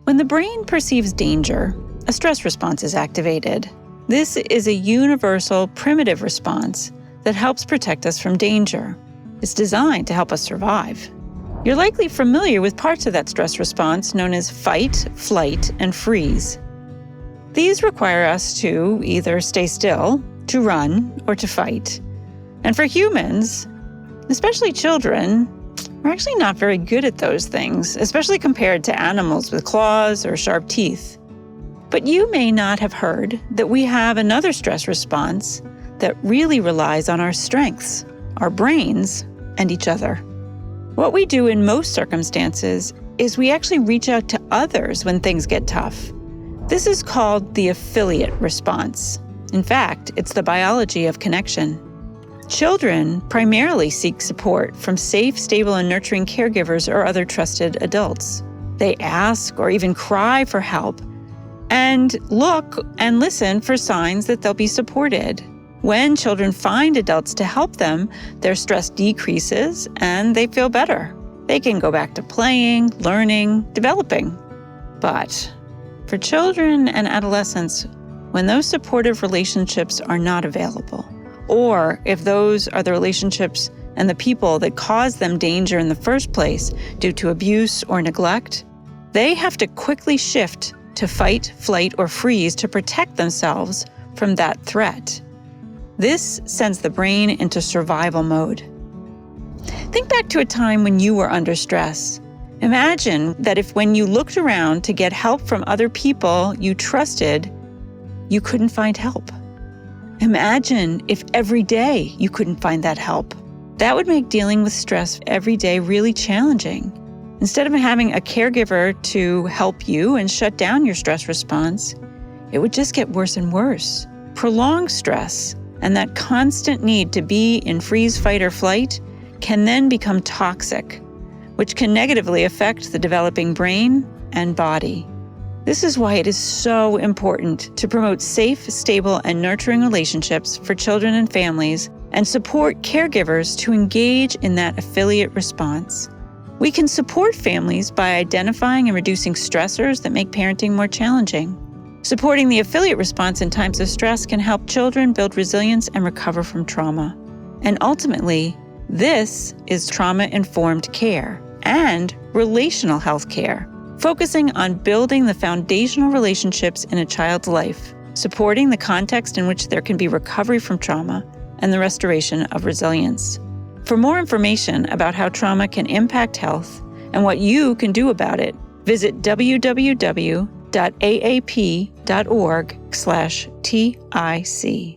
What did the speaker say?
When the brain perceives danger, a stress response is activated. This is a universal primitive response that helps protect us from danger. It's designed to help us survive. You're likely familiar with parts of that stress response known as fight, flight, and freeze. These require us to either stay still, to run, or to fight. And for humans, especially children, we're actually not very good at those things, especially compared to animals with claws or sharp teeth. But you may not have heard that we have another stress response that really relies on our strengths, our brains, and each other. What we do in most circumstances is we actually reach out to others when things get tough. This is called the affiliate response. In fact, it's the biology of connection. Children primarily seek support from safe, stable, and nurturing caregivers or other trusted adults. They ask or even cry for help and look and listen for signs that they'll be supported. When children find adults to help them, their stress decreases and they feel better. They can go back to playing, learning, developing. But for children and adolescents, when those supportive relationships are not available, or if those are the relationships and the people that cause them danger in the first place due to abuse or neglect, they have to quickly shift to fight, flight, or freeze to protect themselves from that threat. This sends the brain into survival mode. Think back to a time when you were under stress. Imagine that if when you looked around to get help from other people you trusted, you couldn't find help. Imagine if every day you couldn't find that help. That would make dealing with stress every day really challenging. Instead of having a caregiver to help you and shut down your stress response, it would just get worse and worse. Prolonged stress and that constant need to be in freeze, fight, or flight can then become toxic, which can negatively affect the developing brain and body. This is why it is so important to promote safe, stable, and nurturing relationships for children and families and support caregivers to engage in that affiliate response. We can support families by identifying and reducing stressors that make parenting more challenging. Supporting the affiliate response in times of stress can help children build resilience and recover from trauma. And ultimately, this is trauma-informed care and relational health care, focusing on building the foundational relationships in a child's life, supporting the context in which there can be recovery from trauma, and the restoration of resilience. For more information about how trauma can impact health and what you can do about it, visit www.aap.org/TIC.